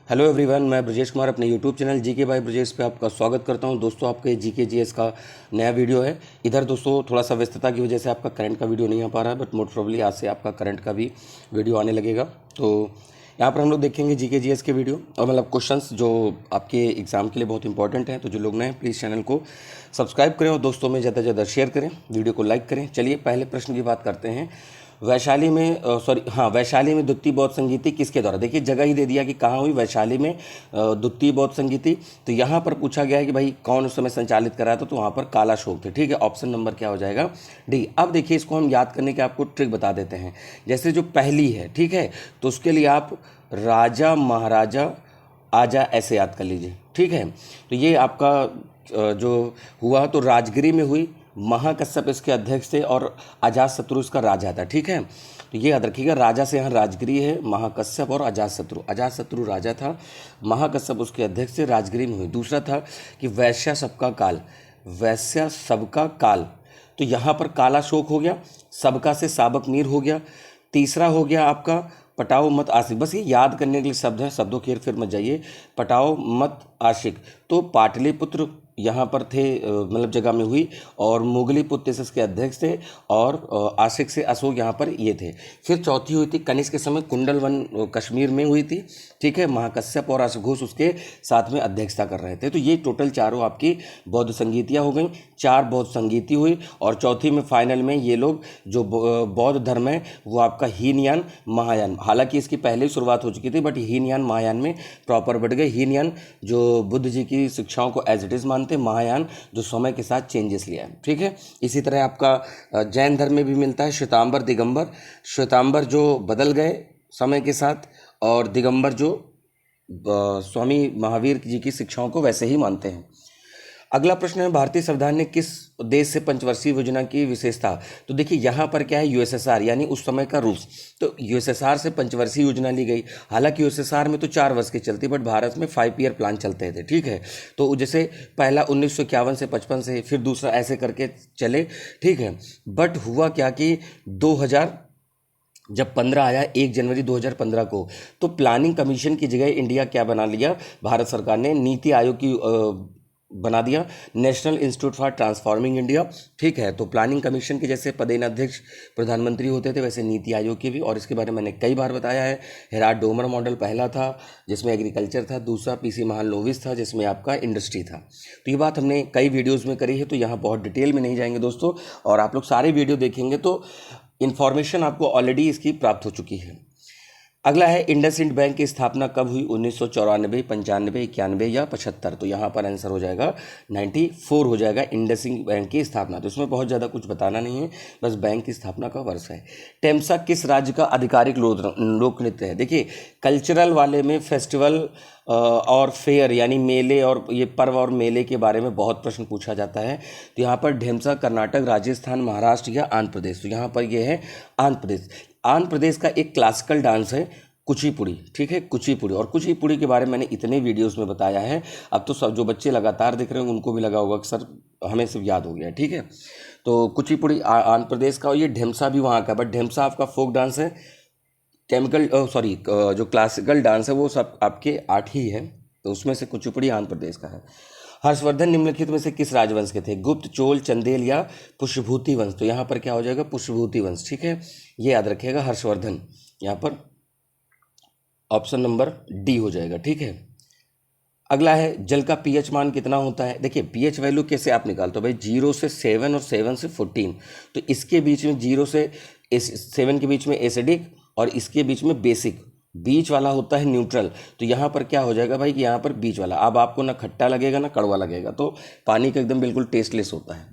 Hello everyone, मैं ब्रजेश कुमार अपने YouTube channel GK by Brajesh पे आपका स्वागत करता हूं। दोस्तों, आपके जीके जीएस का नया वीडियो है। इधर दोस्तों थोड़ा सा व्यस्तता की वजह से आपका करंट का वीडियो नहीं आ पा रहा है, बट मोस्ट प्रोबेबली आज से आपका करंट का भी वीडियो आने लगेगा। तो यहाँ पर हम लोग देखेंगे जीके जीएस के वीडियो और मतलब क्वेश्चंस जो आपके एग्जाम के लिए बहुत इंपॉर्टेंट हैं। तो जो लोग नए हैं प्लीज़ चैनल को सब्सक्राइब करें और दोस्तों में ज़्यादा से ज़्यादा शेयर करें, वीडियो को लाइक करें। चलिए पहले प्रश्न की बात करते हैं। वैशाली में द्वितीय बौद्ध संगीति किसके द्वारा? देखिए जगह ही दे दिया कि कहाँ हुई, वैशाली में द्वितीय बौद्ध संगीति। तो यहाँ पर पूछा गया है कि भाई कौन उस समय संचालित करा था, तो वहाँ पर कालाशोक थे। ठीक है, ऑप्शन नंबर क्या हो जाएगा? डी। अब देखिए इसको हम याद करने के आपको ट्रिक बता देते हैं। जैसे जो पहली है, ठीक है, तो उसके लिए आप राजा महाराजा आजा ऐसे याद कर लीजिए। ठीक है, तो ये आपका जो हुआ तो राजगिरी में हुई, महाकश्यप इसके अध्यक्ष थे और अजातशत्रु इसका राजा था। ठीक है, तो ये याद रखिएगा, राजा से यहाँ राजगिरी है, महाकश्यप और अजातशत्रु राजा था, महाकश्यप उसके अध्यक्ष थे, राजगिरी में हुई। दूसरा था कि वैश्य सबका काल, तो यहाँ पर कालाशोक हो गया, सबका से साबक मीर हो गया। तीसरा हो गया आपका पटाओ मत आशिक। बस ये याद करने के लिए शब्द है, शब्दों की फिर मत जाइए। पटाओ मत आशिक तो पाटलिपुत्र यहाँ पर थे, मतलब जगह में हुई, और मुगली पुत्र इसके अध्यक्ष थे, और आशिक से अशोक यहाँ पर ये थे। फिर चौथी हुई थी कनिष्क के समय, कुंडलवन कश्मीर में हुई थी। ठीक है, महाकश्यप और अश्वघोष उसके साथ में अध्यक्षता कर रहे थे। तो ये टोटल चारों आपकी बौद्ध संगीतियाँ हो गई, 4 बौद्ध संगीति हुई। और चौथी में फाइनल में ये लोग जो बौद्ध धर्म है वो आपका हीनयान महायान, हालांकि इसकी पहले ही शुरुआत हो चुकी थी, बट हीनयान महायान में प्रॉपर बढ़ गए। हीनयान जो बुद्ध जी की शिक्षाओं को एज इट इज़ मानते, महायान जो समय के साथ चेंजेस लिया है। ठीक है, इसी तरह आपका जैन धर्म में भी मिलता है श्वेतांबर दिगंबर। श्वेतांबर जो बदल गए समय के साथ, और दिगंबर जो स्वामी महावीर जी की शिक्षाओं को वैसे ही मानते हैं। अगला प्रश्न है, भारतीय संविधान ने किस देश से पंचवर्षीय योजना की विशेषता? तो देखिए यहाँ पर क्या है, यूएसएसआर यानी उस समय का रूस। तो यूएसएसआर से पंचवर्षीय योजना ली गई। हालांकि यूएसएसआर में तो 4 वर्ष की चलती, बट भारत में 5 ईयर प्लान चलते थे। ठीक है, तो जैसे पहला 1951 से 55 से, फिर दूसरा ऐसे करके चले। ठीक है, बट हुआ क्या कि 2000 जब 15 आया 1 जनवरी 2015 को, तो प्लानिंग कमीशन की जगह इंडिया क्या बना लिया, भारत सरकार ने नीति आयोग की बना दिया, national institute for transforming India. ठीक है, तो प्लानिंग कमीशन के जैसे पदेनाध्यक्ष प्रधानमंत्री होते थे, वैसे नीति आयोग के भी, और इसके बारे में मैंने कई बार बताया है। हेराल्ड डोमर मॉडल पहला था जिसमें एग्रीकल्चर था, दूसरा पीसी महालनोबिस था जिसमें आपका इंडस्ट्री था। तो ये बात हमने कई वीडियोज़ में करी है, तो यहाँ बहुत डिटेल में नहीं जाएंगे दोस्तों, और आप लोग सारे वीडियो देखेंगे तो इन्फॉर्मेशन आपको ऑलरेडी इसकी प्राप्त हो चुकी है। अगला है, इंडसइंड बैंक की स्थापना कब हुई? 1994, 95, 91 या 75? तो यहाँ पर आंसर हो जाएगा 94 हो जाएगा इंडसइंड बैंक की स्थापना। तो इसमें बहुत ज़्यादा कुछ बताना नहीं है, बस बैंक की स्थापना का वर्ष है। टेम्सा किस राज्य का आधिकारिक लोक नृत्य है? देखिए कल्चरल वाले में फेस्टिवल और फेयर यानी मेले और ये पर्व और मेले के बारे में बहुत प्रश्न पूछा जाता है। तो यहाँ पर ढेमसा कर्नाटक, राजस्थान, महाराष्ट्र या आंध्र प्रदेश? तो यहाँ पर ये है आंध्र प्रदेश। आंध्र प्रदेश का एक क्लासिकल डांस है कुचिपुड़ी। ठीक है, कुचिपुड़ी, और कुचिपुड़ी के बारे में मैंने इतने वीडियोस में बताया है, अब तो सब जो बच्चे लगातार देख रहे हैं उनको भी लगा होगा कि सर हमें सब याद हो गया। ठीक है, तो कुचिपुड़ी आंध्र प्रदेश का, और ये ढेमसा भी वहाँ का, बट ढेमसा आपका फोक डांस है। जो क्लासिकल डांस है वो सब आपके 8 ही है, तो उसमें से कुचिपुड़ी आंध्र प्रदेश का है। हर्षवर्धन निम्नलिखित में से किस राजवंश के थे? गुप्त, चोल, चंदेल या पुष्यभूति वंश? तो यहाँ पर क्या हो जाएगा? पुष्यभूति वंश। ठीक है, ये याद रखिएगा, हर्षवर्धन यहाँ पर ऑप्शन नंबर डी हो जाएगा। ठीक है, अगला है, जल का पीएच मान कितना होता है? देखिए पीएच वैल्यू कैसे आप निकालते हो भाई, 0 से 7 और 7 से 14। तो इसके बीच में 0 से 7 के बीच में एसिडिक, और इसके बीच में बेसिक, बीच वाला होता है न्यूट्रल। तो यहाँ पर क्या हो जाएगा भाई कि यहाँ पर बीच वाला, अब आपको ना खट्टा लगेगा ना कड़वा लगेगा, तो पानी का एकदम बिल्कुल टेस्टलेस होता है।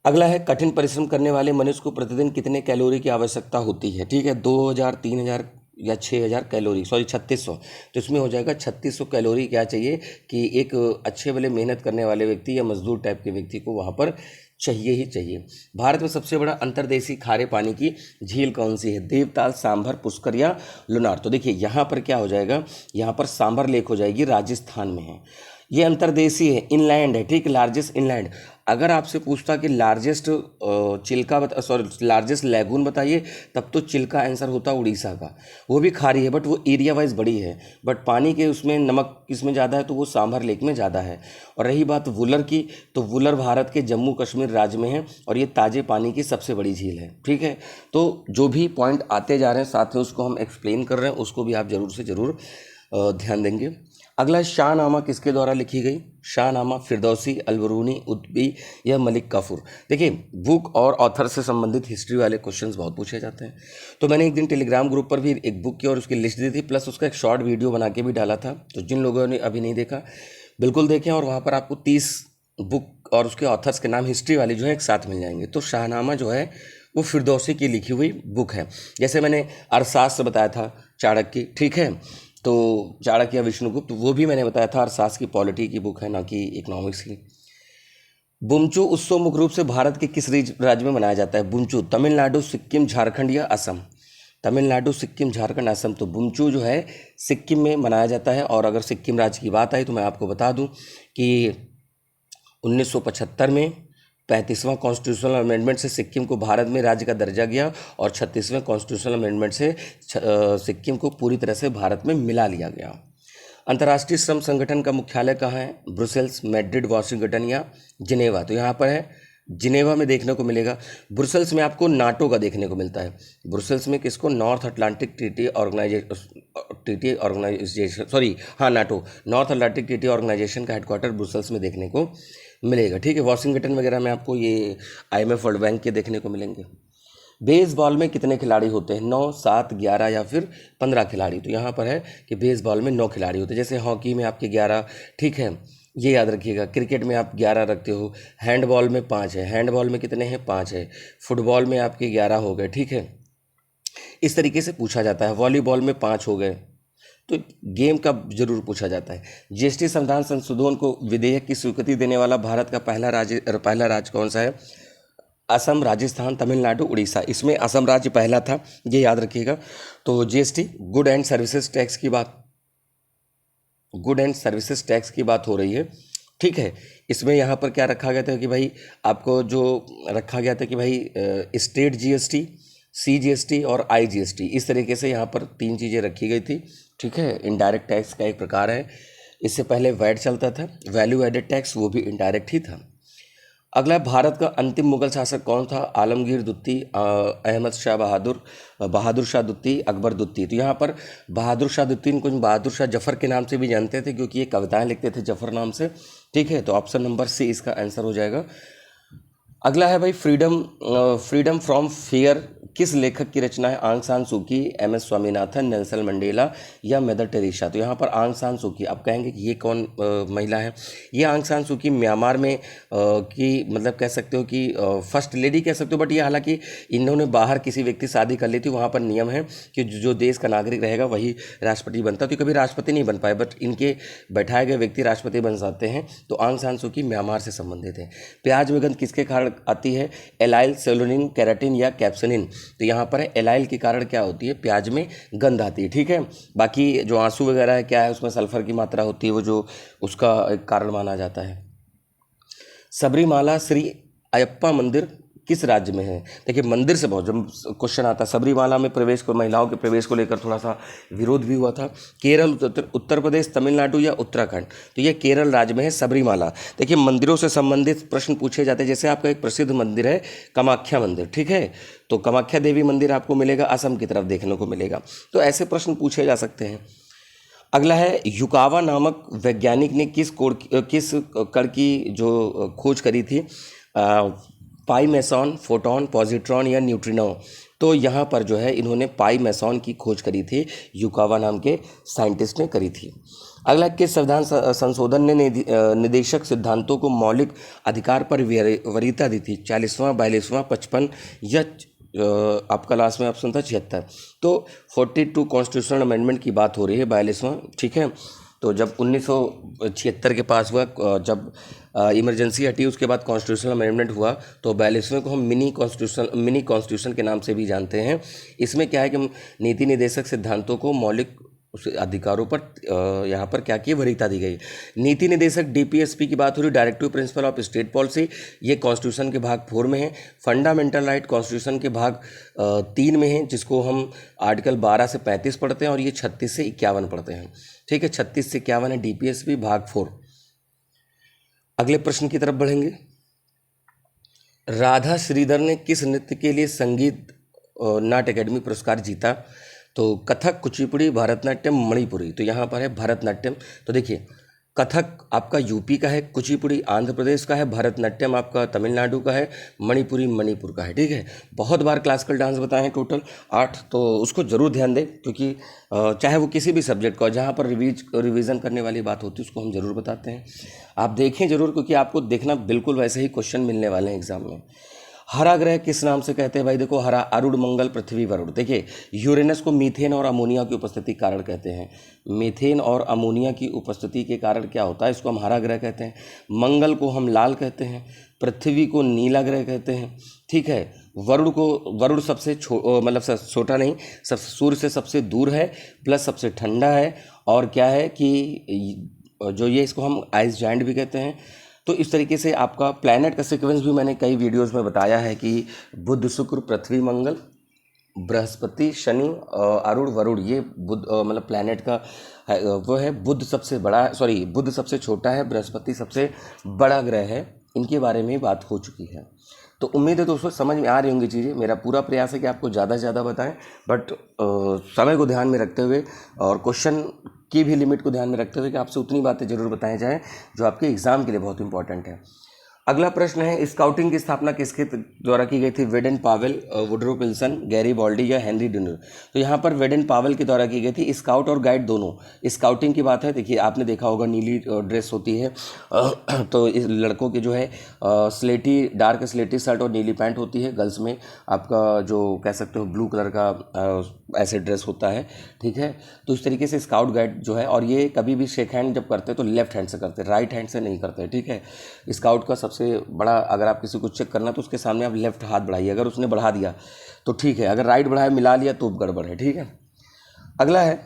अगला है, कठिन परिश्रम करने वाले मनुष्य को प्रतिदिन कितने कैलोरी की आवश्यकता होती है? ठीक है, 2000, 3000 या 6000 कैलोरी, 3600। तो इसमें हो जाएगा 3600 कैलोरी क्या चाहिए कि एक अच्छे वाले मेहनत करने वाले व्यक्ति या मजदूर टाइप के व्यक्ति को वहाँ पर चाहिए ही चाहिए। भारत में सबसे बड़ा अंतर्देशीय खारे पानी की झील कौन सी है? देवताल, सांभर, पुष्कर या लुनार? तो देखिए यहाँ पर क्या हो जाएगा, यहाँ पर सांभर लेक हो जाएगी, राजस्थान में है। ये अंतर्देशीय है, इनलैंड है। ठीक, लार्जेस्ट इनलैंड। अगर आपसे पूछता कि लार्जेस्ट चिल्का लार्जेस्ट लैगून बताइए, तब तो चिल्का आंसर होता उड़ीसा का। वो भी खारी है बट वो एरिया वाइज बड़ी है, बट पानी के उसमें नमक किसमें ज़्यादा है तो वो सांभर लेक में ज़्यादा है। और रही बात वुलर की, तो वुलर भारत के जम्मू कश्मीर राज्य में है और ये ताज़े पानी की सबसे बड़ी झील है। ठीक है, तो जो भी पॉइंट आते जा रहे हैं साथ में उसको हम एक्सप्लेन कर रहे हैं, उसको भी आप ज़रूर से ज़रूर ध्यान देंगे। अगला, शाहनामा किसके द्वारा लिखी गई? शाहनामा फिरदौसी, अलबरूनी, उतबी या मलिक काफूर। देखिए, बुक और ऑथर से संबंधित हिस्ट्री वाले क्वेश्चंस बहुत पूछे जाते हैं। तो मैंने एक दिन टेलीग्राम ग्रुप पर भी एक बुक की और उसकी लिस्ट दी थी, प्लस उसका एक शॉर्ट वीडियो बना के भी डाला था। तो जिन लोगों ने अभी नहीं देखा बिल्कुल देखें, और वहाँ पर आपको 30 बुक और उसके ऑथर्स के नाम हिस्ट्री वाली जो है एक साथ मिल जाएंगे। तो शाहनामा जो है वो फिरदौसी की लिखी हुई बुक है। जैसे मैंने अर्थशास्त्र बताया था चाणक्य की, ठीक है, तो चाणक्य या विष्णुगुप्त, वो भी मैंने बताया था अर्थशास्त्र की पॉलिटी की बुक है, ना कि इकोनॉमिक्स की। बुमचू उत्सव मुख्य रूप से भारत के किस राज्य में मनाया जाता है? बुमचू तमिलनाडु, सिक्किम, झारखंड या असम? तमिलनाडु, सिक्किम, झारखंड, असम। तो बुमचू जो है सिक्किम में मनाया जाता है। और अगर सिक्किम राज्य की बात आई तो मैं आपको बता दूं कि 1975 में 35वां कॉन्स्टिट्यूशनल अमेंडमेंट से सिक्किम को भारत में राज्य का दर्जा गया और 36वें कॉन्स्टिट्यूशनल अमेंडमेंट से सिक्किम को पूरी तरह से भारत में मिला लिया गया। अंतर्राष्ट्रीय श्रम संगठन का मुख्यालय कहाँ है? ब्रुसेल्स, मैड्रिड, वाशिंगटन या जिनेवा? तो यहाँ पर है जिनेवा में देखने को मिलेगा। ब्रुसेल्स में आपको नाटो का देखने को मिलता है। ब्रुसेल्स में किसको? North Atlantic Treaty Organisation, sorry हाँ, NATO, North Atlantic Treaty Organisation का हेडक्वार्टर ब्रुसेल्स में देखने को मिलेगा। ठीक है, वॉशिंगटन वगैरह में आपको ये IMF वर्ल्ड बैंक के देखने को मिलेंगे। बेसबॉल में कितने खिलाड़ी होते हैं? 9, 7, 11 या फिर 15 खिलाड़ी? तो यहाँ पर है कि बेसबॉल में 9 खिलाड़ी होते हैं। जैसे हॉकी में आपके 11, ठीक है, ये याद रखिएगा। क्रिकेट में आप 11 रखते हो। हैंडबॉल में 5 है। हैंडबॉल में कितने हैं? 5 है। फुटबॉल में आपके 11 हो गए। ठीक है, इस तरीके से पूछा जाता है। वॉलीबॉल में 5 हो गए। तो गेम का जरूर पूछा जाता है। GST संविधान संशोधन को विधेयक की स्वीकृति देने वाला भारत का पहला राज्य कौन सा है? असम, राजस्थान, तमिलनाडु, उड़ीसा। इसमें असम राज्य पहला था, ये याद रखिएगा। तो GST good and services tax की बात हो रही है। ठीक है, इसमें यहाँ पर क्या रखा गया था कि भाई आपको जो रखा गया था कि भाई स्टेट GST, CGST और IGST, इस तरीके से यहाँ पर 3 चीज़ें रखी गई थी। ठीक है, इनडायरेक्ट टैक्स का एक प्रकार है। इससे पहले वैट चलता था, वैल्यू एडेड टैक्स, वो भी इनडायरेक्ट ही था। अगला, भारत का अंतिम मुगल शासक कौन था? आलमगीर दुत्ती, अहमद शाह बहादुर, बहादुर शाह दुत्ती, अकबर दुत्ती। तो यहाँ पर बहादुर शाह दुत्ती को बहादुर शाह जफर के नाम से भी जानते थे, क्योंकि ये कविताएं लिखते थे जफर नाम से। ठीक है, तो ऑप्शन नंबर C इसका आंसर हो जाएगा। अगला है भाई फ्रीडम फ्रॉम फियर किस लेखक की रचना है? आंग सान सूकी, MS स्वामीनाथन, नेल्सन मंडेला या मदर टेरेसा? तो यहाँ पर आंग सान सूकी। आप कहेंगे कि ये कौन महिला है? ये आंग सान सूकी म्यांमार में की मतलब कह सकते हो कि फर्स्ट लेडी कह सकते हो, बट ये हालांकि इन्होंने बाहर किसी व्यक्ति से शादी कर ली थी। वहाँ पर नियम है कि जो देश का नागरिक रहेगा वही राष्ट्रपति बनता। तो कभी राष्ट्रपति नहीं बन पाए, बट इनके बैठाए गए व्यक्ति राष्ट्रपति बन जाते हैं। तो आंग सान सूकी म्यांमार से संबंधित है। प्याज में गंध किसके कारण आती है? एलाइल, सेलुलिन, केराटिन या कैप्सनिन? तो यहाँ पर है एलाइल के कारण क्या होती है? प्याज में गंध आती है। ठीक है, बाकी जो आंसू वगैरह है क्या है, उसमें सल्फर की मात्रा होती है, वो जो उसका एक कारण माना जाता है। सबरीमाला श्री अयप्पा मंदिर किस राज्य में है? देखिए, मंदिर से बहुत जब क्वेश्चन आता है। सबरीमाला में प्रवेश को, महिलाओं के प्रवेश को लेकर थोड़ा सा विरोध भी हुआ था। केरल, उत्तर प्रदेश, तमिलनाडु या उत्तराखंड? तो ये केरल राज्य में है सबरीमाला। देखिए, मंदिरों से संबंधित प्रश्न पूछे जाते हैं। जैसे आपका एक प्रसिद्ध मंदिर है कामाख्या मंदिर, ठीक है, तो कामाख्या देवी मंदिर आपको मिलेगा असम की तरफ देखने को मिलेगा। तो ऐसे प्रश्न पूछे जा सकते हैं। अगला है, युकावा नामक वैज्ञानिक ने किस कण की जो खोज करी थी? पाई मेसॉन, फोटॉन, पॉजिट्रॉन या न्यूट्रिनो? तो यहाँ पर जो है इन्होंने पाई मेसॉन की खोज करी थी, युकावा नाम के साइंटिस्ट ने करी थी। अगला, किस संविधान संशोधन ने निदेशक सिद्धांतों को मौलिक अधिकार पर वरीयता दी थी? 40वां, 42वां, 55 या आपका लास्ट में ऑप्शन था 76? तो 42 कॉन्स्टिट्यूशनल अमेंडमेंट की बात हो रही है, 42वां। ठीक है, तो जब 1976 के पास हुआ, जब इमरजेंसी हटी, उसके बाद कॉन्स्टिट्यूशनल अमेंडमेंट हुआ, तो 42वें को हम मिनी कॉन्स्टिट्यूशन के नाम से भी जानते हैं। इसमें क्या है कि नीति निदेशक सिद्धांतों को मौलिक उस अधिकारों पर यहाँ पर क्या की वरीयता दी गई। नीति निदेशक डीपीएसपी की बात हो रही, directive principle of state policy, ये कॉन्स्टिट्यूशन के भाग 4 में है। फंडामेंटल राइट कॉन्स्टिट्यूशन के भाग 3 में है, जिसको हम आर्टिकल 12 से 35 पढ़ते हैं, और ये 36 से 51 पढ़ते हैं। ठीक है, 36 से 51 है डीपीएसपी भाग 4। अगले प्रश्न की तरफ बढ़ेंगे। राधा श्रीधर ने किस नृत्य के लिए संगीत नाट्य अकेडमी पुरस्कार जीता? तो कथक, कुचिपुड़ी, भरतनाट्यम, मणिपुरी। तो यहाँ पर है भरतनाट्यम। तो देखिए, कथक आपका यूपी का है, कुचिपुड़ी आंध्र प्रदेश का है, भरतनाट्यम आपका तमिलनाडु का है, मणिपुरी मणिपुर का है। ठीक है, बहुत बार क्लासिकल डांस बताए हैं, टोटल 8, तो उसको ज़रूर ध्यान दें, क्योंकि चाहे वो किसी भी सब्जेक्ट का, जहाँ पर रिवीजन करने वाली बात होती है उसको हम ज़रूर बताते हैं। आप देखें ज़रूर, क्योंकि आपको देखना बिल्कुल वैसे ही क्वेश्चन मिलने वाले हैं एग्जाम में। हरा ग्रह किस नाम से कहते हैं? भाई देखो, हरा अरुण, मंगल, पृथ्वी, वरुण। देखिए, यूरेनस को मीथेन और अमोनिया की उपस्थिति के कारण कहते हैं। मीथेन और अमोनिया की उपस्थिति के कारण क्या होता है, इसको हम हरा ग्रह कहते हैं। मंगल को हम लाल कहते हैं, पृथ्वी को नीला ग्रह कहते हैं। ठीक है, वरुण सबसे मतलब छोटा नहीं, सब सूर्य से सबसे दूर है, प्लस सबसे ठंडा है, और क्या है कि जो ये इसको हम आइस जाइंट भी कहते हैं। तो इस तरीके से आपका प्लैनेट का सीक्वेंस भी मैंने कई वीडियोस में बताया है कि बुध, शुक्र, पृथ्वी, मंगल, बृहस्पति, शनि, अरुण, वरुण, ये बुध मतलब प्लैनेट का वो है। बुध सबसे बड़ा, बुध सबसे छोटा है, बृहस्पति सबसे बड़ा ग्रह है। इनके बारे में बात हो चुकी है। तो उम्मीद है दोस्तों समझ में आ रही होंगी चीज़ें। मेरा पूरा प्रयास है कि आपको ज़्यादा से ज़्यादा बताएं, बट समय को ध्यान में रखते हुए और क्वेश्चन की भी लिमिट को ध्यान में रखते हुए कि आपसे उतनी बातें जरूर बताई जाएं जो आपके एग्जाम के लिए बहुत इंपॉर्टेंट है। अगला प्रश्न है, स्काउटिंग की स्थापना किसके द्वारा की गई थी? Baden Powell, Woodrow Wilson, Garibaldi या हेनरी डुनर? तो यहाँ पर वेडेन पावेल के द्वारा की गई थी। स्काउट और गाइड दोनों। स्काउटिंग की बात है, देखिए आपने देखा होगा नीली ड्रेस होती है, तो इस लड़कों की जो है डार्क स्लेटी शर्ट और नीली पैंट होती है। गर्ल्स में आपका जो कह सकते हो ब्लू कलर का ऐसे ड्रेस होता है। ठीक है, तो इस तरीके से स्काउट गाइड जो है, और ये कभी भी शेक हैंड जब करते हैं तो लेफ्ट हैंड से करते हैं, राइट हैंड से नहीं करते। ठीक है, स्काउट का सबसे बड़ा, अगर आप किसी को चेक करना तो उसके सामने आप लेफ्ट हाथ बढ़ाइए, अगर उसने बढ़ा दिया तो ठीक है, अगर राइट बढ़ाया मिला लिया तो गड़बड़ है। ठीक है, अगला है,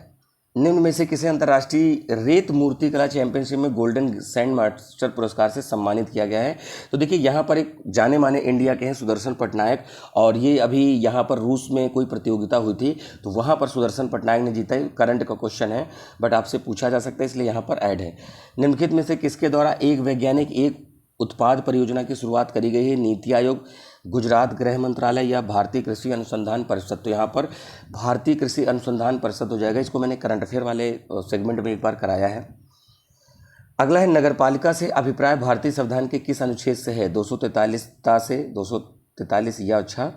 निम्न में से किसे अंतर्राष्ट्रीय रेत मूर्ति कला चैंपियनशिप में गोल्डन सैंड मास्टर पुरस्कार से सम्मानित किया गया है? तो देखिए, यहाँ पर एक जाने माने इंडिया के हैं सुदर्शन पटनायक, और ये अभी यहाँ पर रूस में कोई प्रतियोगिता हुई थी तो वहाँ पर सुदर्शन पटनायक ने जीता है। करंट का क्वेश्चन है, बट आपसे पूछा जा सकता है, इसलिए यहाँ पर ऐड है। निम्नलिखित में से किसके द्वारा एक वैज्ञानिक एक उत्पाद परियोजना की शुरुआत करी गई है? नीति आयोग, गुजरात गृह मंत्रालय या भारतीय कृषि अनुसंधान परिषद? तो यहाँ पर भारतीय कृषि अनुसंधान परिषद हो जाएगा। इसको मैंने करंट अफेयर वाले सेगमेंट में एक बार कराया है। अगला है, नगरपालिका से अभिप्राय भारतीय संविधान के किस अनुच्छेद से है? 243 से 243 या अच्छा,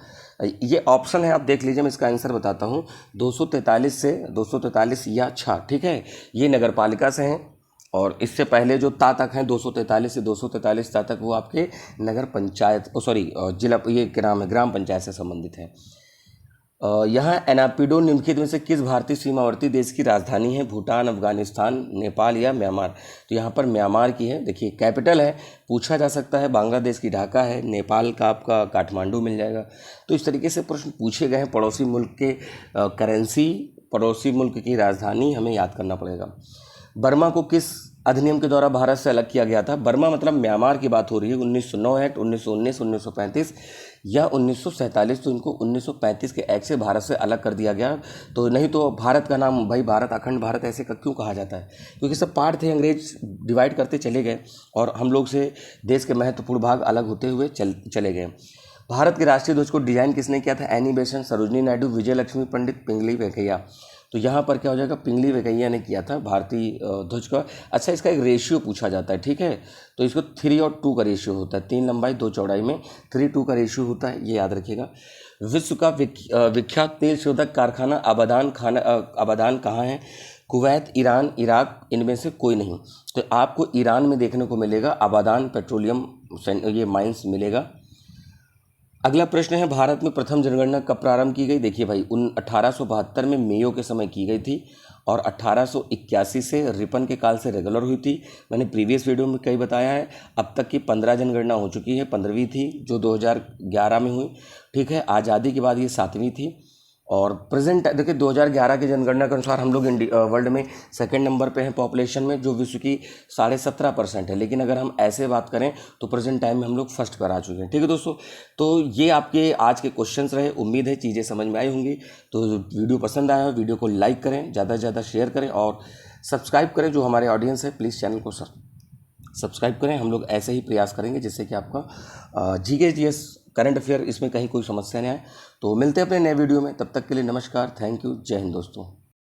ये ऑप्शन है, आप देख लीजिए, मैं इसका आंसर बताता हूँ। 243 से 243 या अच्छा। ठीक है, ये नगरपालिका से हैं, और इससे पहले जो ता तक हैं 243 से 243 ता तक वो आपके नगर पंचायत जिला, ये नाम है, ग्राम पंचायत से संबंधित है। यहाँ एनापिडो निम्नलिखित में से किस भारतीय सीमावर्ती देश की राजधानी है? भूटान, अफगानिस्तान, नेपाल या म्यांमार? तो यहाँ पर म्यांमार की है। देखिए, कैपिटल है, पूछा जा सकता है, बांग्लादेश की ढाका है, नेपाल का आपका काठमांडू मिल जाएगा। तो इस तरीके से प्रश्न पूछे गए हैं। पड़ोसी मुल्क के करेंसी, पड़ोसी मुल्क की राजधानी हमें याद करना पड़ेगा। बर्मा को किस अधिनियम के द्वारा भारत से अलग किया गया था? बर्मा मतलब म्यांमार की बात हो रही है। 1909 एक्ट, 1919, 1935 या 1947? तो इनको 1935 के एक्ट से भारत से अलग कर दिया गया। तो नहीं तो भारत का नाम, भाई भारत, अखंड भारत ऐसे क्यों कहा जाता है? क्योंकि सब पार्ट थे, अंग्रेज डिवाइड करते चले गए और हम लोग से देश के महत्वपूर्ण भाग अलग होते हुए चले गए। भारत के राष्ट्रीय ध्वज को डिजाइन किसने किया था? एनी बेसेंट, सरोजनी नायडू, विजय लक्ष्मी पंडित, पिंगली वेंकैया? तो यहाँ पर क्या हो जाएगा? पिंगली वेंकैया ने किया था भारतीय ध्वज का। अच्छा, इसका एक रेशियो पूछा जाता है। ठीक है, तो इसको 3 और 2 का रेशियो होता है, 3 लंबाई 2 चौड़ाई में 3:2 का रेशियो होता है, ये याद रखिएगा। विश्व का विख्यात तेल शोधक कारखाना अबादान कहाँ है? कुवैत, ईरान, इराक, इनमें से कोई नहीं। तो आपको ईरान में देखने को मिलेगा अबादान पेट्रोलियम, ये माइंस मिलेगा। अगला प्रश्न है, भारत में प्रथम जनगणना कब प्रारंभ की गई? देखिए भाई, 1872 में मेयो के समय की गई थी, और 1881 से रिपन के काल से रेगुलर हुई थी। मैंने प्रीवियस वीडियो में कई बताया है। अब तक की 15 जनगणना हो चुकी है। 15वीं थी जो 2011 में हुई। ठीक है, आज़ादी के बाद ये 7वीं थी। और प्रेजेंट देखिए 2011 की जनगणना के अनुसार हम लोग वर्ल्ड में सेकंड नंबर पे हैं पॉपुलेशन में, जो विश्व की 17.5% है। लेकिन अगर हम ऐसे बात करें तो प्रेजेंट टाइम में हम लोग फर्स्ट पर आ चुके हैं। ठीक है दोस्तों, तो ये आपके आज के क्वेश्चंस रहे। उम्मीद है चीज़ें समझ में आई होंगी। तो वीडियो पसंद आया हो वीडियो को लाइक करें, ज़्यादा से ज़्यादा शेयर करें और सब्सक्राइब करें। जो हमारे ऑडियंस है प्लीज़ चैनल को सब्सक्राइब करें। हम लोग ऐसे ही प्रयास करेंगे जिससे कि आपका जीके जीएस करंट अफेयर इसमें कहीं कोई समस्या नहीं आए। तो मिलते हैं अपने नए वीडियो में, तब तक के लिए नमस्कार, थैंक यू, जय हिंद दोस्तों।